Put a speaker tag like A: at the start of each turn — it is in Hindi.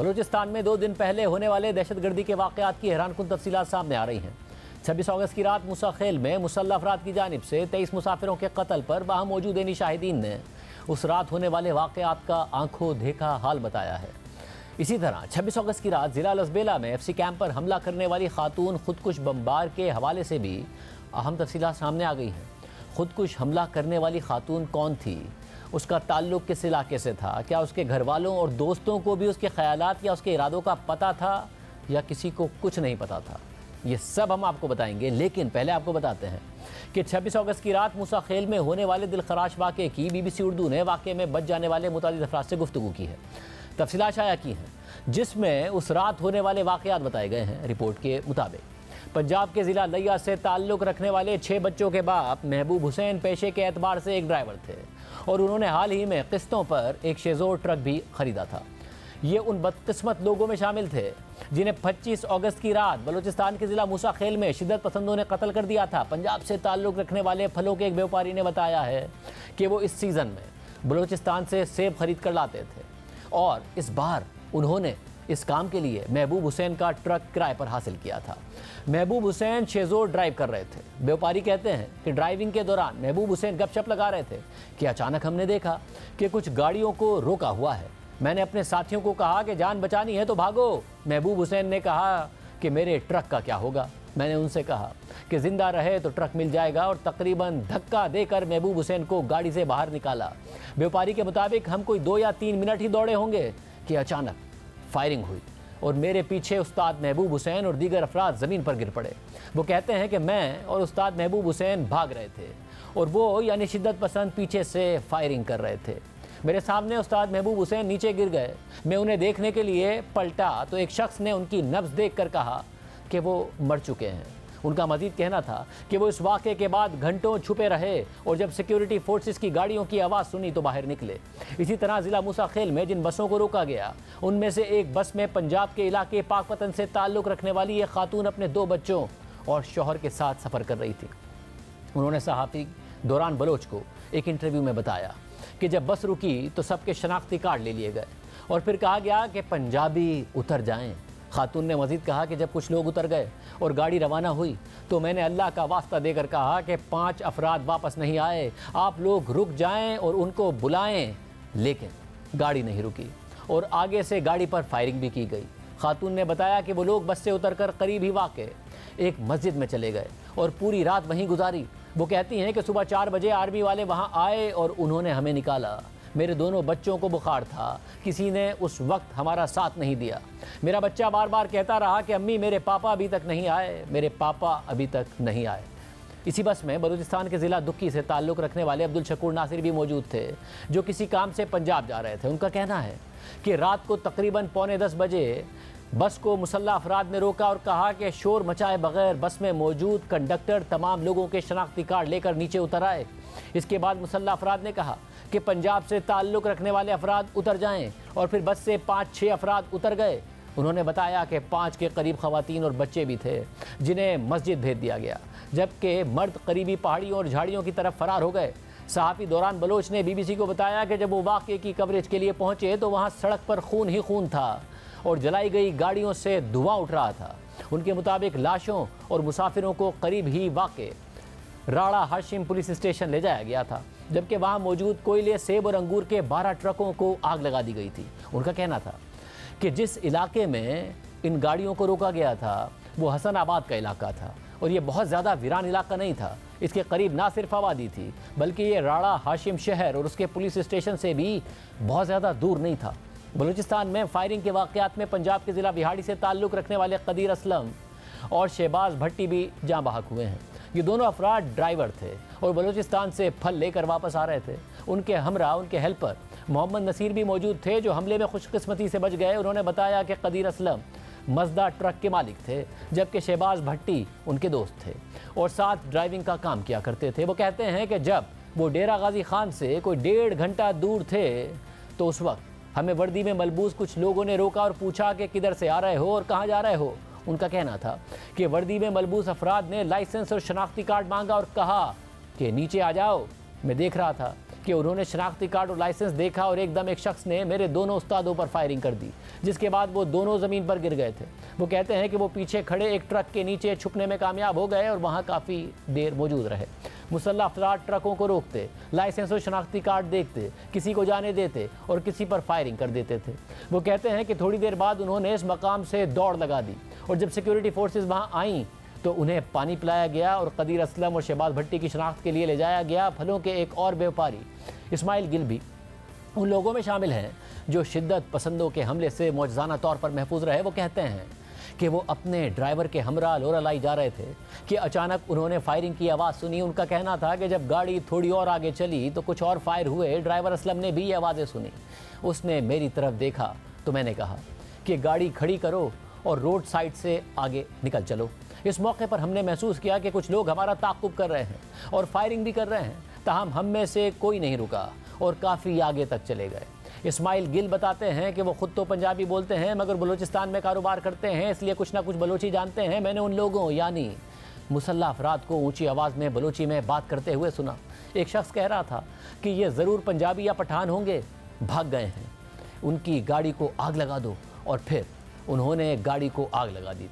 A: बलूचिस्तान में 2 दिन पहले होने वाले दहशतगर्दी के वाक़यात की हैरानकुन तफसीलात सामने आ रही हैं। 26 अगस्त की रात मूसा खेल में मुसल्लह अफराद की जानिब से 23 मुसाफिरों के कत्ल पर वहाँ मौजूद एनी शाहिदीन ने उस रात होने वाले वाक़यात का आंखों देखा हाल बताया है। इसी तरह 26 अगस्त की रात ज़िला लसबेला में FC कैंप पर हमला करने वाली खातून खुदकुश बमबार के हवाले से भी अहम तफसीलात सामने आ गई हैं। खुदकुश हमला करने वाली खातून कौन थी, उसका ताल्लुक़ किस इलाके से था, क्या उसके घर वालों और दोस्तों को भी उसके ख़यालात या उसके इरादों का पता था या किसी को कुछ नहीं पता था, ये सब हम आपको बताएंगे। लेकिन पहले आपको बताते हैं कि 26 अगस्त की रात मूसा खेल में होने वाले दिलखराश वाक़े की BBC उर्दू ने वाक़े में बच जाने वाले मुतादिद अफराद से गुफ्तगू की है, तफसीलात शाया की हैं, जिसमें उस रात होने वाले वाक़यात बताए गए हैं। रिपोर्ट के मुताबिक पंजाब के ज़िला लिया से ताल्लुक़ रखने वाले 6 बच्चों के बाप महबूब हुसैन पेशे के एतबार से एक ड्राइवर थे और उन्होंने हाल ही में किस्तों पर एक शेज़ोर ट्रक भी ख़रीदा था। ये उन बदकिस्मत लोगों में शामिल थे जिन्हें 25 अगस्त की रात बलूचिस्तान के ज़िला मूसा खेल में शिद्दत पसंदों ने कत्ल कर दिया था। पंजाब से ताल्लुक़ रखने वाले फलों के एक व्यापारी ने बताया है कि वो इस सीज़न में बलूचिस्तान से सेब खरीद कर लाते थे और इस बार उन्होंने इस काम के लिए महबूब हुसैन का ट्रक किराए पर हासिल किया था। महबूब हुसैन शेज़ोर ड्राइव कर रहे थे। व्यापारी कहते हैं कि ड्राइविंग के दौरान महबूब हुसैन गपशप लगा रहे थे कि अचानक हमने देखा कि कुछ गाड़ियों को रोका हुआ है। मैंने अपने साथियों को कहा कि जान बचानी है तो भागो। महबूब हुसैन ने कहा कि मेरे ट्रक का क्या होगा। मैंने उनसे कहा कि ज़िंदा रहे तो ट्रक मिल जाएगा और तकरीबन धक्का देकर महबूब हुसैन को गाड़ी से बाहर निकाला। व्यापारी के मुताबिक हम कोई 2 या 3 मिनट ही दौड़े होंगे कि अचानक फायरिंग हुई और मेरे पीछे उस्ताद महबूब हुसैन और दीगर अफराद ज़मीन पर गिर पड़े। वो कहते हैं कि मैं और उस्ताद महबूब हुसैन भाग रहे थे और वो यानी शिद्दत पसंद पीछे से फायरिंग कर रहे थे। मेरे सामने उस्ताद महबूब हुसैन नीचे गिर गए। मैं उन्हें देखने के लिए पलटा तो एक शख्स ने उनकी नब्ज़ देख कर कहा कि वो मर चुके हैं। उनका मज़ीद कहना था कि वो इस वाक़े के बाद घंटों छुपे रहे और जब सिक्योरिटी फोर्सेस की गाड़ियों की आवाज़ सुनी तो बाहर निकले। इसी तरह ज़िला मूसा खेल में जिन बसों को रोका गया उनमें से एक बस में पंजाब के इलाके पाकपतन से ताल्लुक़ रखने वाली एक खातून अपने 2 बच्चों और शौहर के साथ सफ़र कर रही थी। उन्होंने सहाफ़ी दौरान बलोच को एक इंटरव्यू में बताया कि जब बस रुकी तो सबके शनाख्ती कार्ड ले लिए गए और फिर कहा गया कि पंजाबी उतर जाएँ। खातून ने मज़ीद कहा कि जब कुछ लोग उतर गए और गाड़ी रवाना हुई तो मैंने अल्लाह का वास्ता देकर कहा कि 5 अफराद वापस नहीं आए, आप लोग रुक जाएं और उनको बुलाएं। लेकिन गाड़ी नहीं रुकी और आगे से गाड़ी पर फायरिंग भी की गई। खातून ने बताया कि वो लोग बस से उतरकर करीब ही वाक़े एक मस्जिद में चले गए और पूरी रात वहीं गुजारी। वो कहती हैं कि सुबह 4 बजे आर्मी वाले वहाँ आए और उन्होंने हमें निकाला। मेरे दोनों बच्चों को बुखार था, किसी ने उस वक्त हमारा साथ नहीं दिया। मेरा बच्चा बार बार कहता रहा कि अम्मी मेरे पापा अभी तक नहीं आए, मेरे पापा अभी तक नहीं आए। इसी बस में बलूचिस्तान के ज़िला दुक्की से ताल्लुक़ रखने वाले अब्दुल शकूर नासिर भी मौजूद थे जो किसी काम से पंजाब जा रहे थे। उनका कहना है कि रात को तकरीबन 9:45 बजे बस को मुसल्लह अफराद ने रोका और कहा कि शोर मचाए बगैर बस में मौजूद कंडक्टर तमाम लोगों के शनाख्ती कार्ड लेकर नीचे उतर आए। इसके बाद मुसल्लह अफराद ने कहा कि पंजाब से ताल्लुक़ रखने वाले अफराद उतर जाएं और फिर बस से 5-6 अफराद उतर गए। उन्होंने बताया कि 5 के करीब ख़वातीन और बच्चे भी थे जिन्हें मस्जिद भेज दिया गया, जबकि मर्द करीबी पहाड़ियों और झाड़ियों की तरफ फ़रार हो गए। सहाफ़ी दौरान बलोच ने BBC को बताया कि जब वो वाक़े की कवरेज के लिए पहुँचे तो वहाँ सड़क पर खून ही खून था और जलाई गई गाड़ियों से धुआं उठ रहा था। उनके मुताबिक लाशों और मुसाफिरों को करीब ही वाक़े राड़ा हाशिम पुलिस स्टेशन ले जाया गया था, जबकि वहाँ मौजूद कोयले, सेब और अंगूर के 12 ट्रकों को आग लगा दी गई थी। उनका कहना था कि जिस इलाके में इन गाड़ियों को रोका गया था वो हसनाबाद का इलाका था और ये बहुत ज़्यादा वीरान इलाका नहीं था। इसके करीब ना सिर्फ आबादी थी बल्कि ये राड़ा हाशिम शहर और उसके पुलिस स्टेशन से भी बहुत ज़्यादा दूर नहीं था। बलूचिस्तान में फायरिंग के वाक़यात में पंजाब के ज़िला बिहाड़ी से ताल्लुक़ रखने वाले कदीर असलम और शहबाज भट्टी भी जाँ बहक हुए हैं। ये दोनों अफराद ड्राइवर थे और बलूचिस्तान से फल लेकर वापस आ रहे थे। उनके हमरा उनके हेल्पर मोहम्मद नसीर भी मौजूद थे जो हमले में खुशकिस्मती से बच गए। उन्होंने बताया कि कदीर असलम मज़दा ट्रक के मालिक थे जबकि शहबाज भट्टी उनके दोस्त थे और साथ ड्राइविंग का काम किया करते थे। वो कहते हैं कि जब वो डेरा गाजी खान से कोई 1.5 घंटा दूर थे तो उस वक्त हमें वर्दी में मलबूस कुछ लोगों ने रोका और पूछा कि किधर से आ रहे हो और कहाँ जा रहे हो। उनका कहना था कि वर्दी में मलबूस अफराद ने लाइसेंस और शनाख्ती कार्ड मांगा और कहा कि नीचे आ जाओ। मैं देख रहा था कि उन्होंने शनाख्ती कार्ड और लाइसेंस देखा और एकदम एक शख्स ने मेरे दोनों उस्तादों पर फायरिंग कर दी, जिसके बाद वो दोनों ज़मीन पर गिर गए थे। वो कहते हैं कि वो पीछे खड़े एक ट्रक के नीचे छुपने में कामयाब हो गए और वहाँ काफ़ी देर मौजूद रहे। मुसल्लह अफराद ट्रकों को रोकते, लाइसेंस और शनाख्ती कार्ड देखते, किसी को जाने देते और किसी पर फायरिंग कर देते थे। वो कहते हैं कि थोड़ी देर बाद उन्होंने इस मकाम से दौड़ लगा दी और जब सिक्योरिटी फोर्सेज वहाँ आईं तो उन्हें पानी पिलाया गया और कदीर असलम और शहबाज भट्टी की शनाख्त के लिए ले जाया गया। फलों के एक और व्यापारी इस्माइल गिल भी उन लोगों में शामिल हैं जो शिद्दत पसंदों के हमले से मौजज़ाना तौर पर महफूज रहे। वो कहते हैं कि वो अपने ड्राइवर के हमरा लोरालाई जा रहे थे कि अचानक उन्होंने फायरिंग की आवाज़ सुनी। उनका कहना था कि जब गाड़ी थोड़ी और आगे चली तो कुछ और फायर हुए। ड्राइवर असलम ने भी ये आवाज़ें सुनी। उसने मेरी तरफ देखा तो मैंने कहा कि गाड़ी खड़ी करो और रोड साइड से आगे निकल चलो। इस मौके पर हमने महसूस किया कि कुछ लोग हमारा ताक़ुब कर रहे हैं और फायरिंग भी कर रहे हैं, ताहम हम में से कोई नहीं रुका और काफ़ी आगे तक चले गए। इस्माइल गिल बताते हैं कि वो ख़ुद तो पंजाबी बोलते हैं मगर बलूचिस्तान में कारोबार करते हैं, इसलिए कुछ ना कुछ बलोची जानते हैं। मैंने उन लोगों यानी मुसल्लह अफराद को ऊंची आवाज़ में बलोची में बात करते हुए सुना। एक शख्स कह रहा था कि ये ज़रूर पंजाबी या पठान होंगे, भाग गए हैं, उनकी गाड़ी को आग लगा दो, और फिर उन्होंने गाड़ी को आग लगा दी।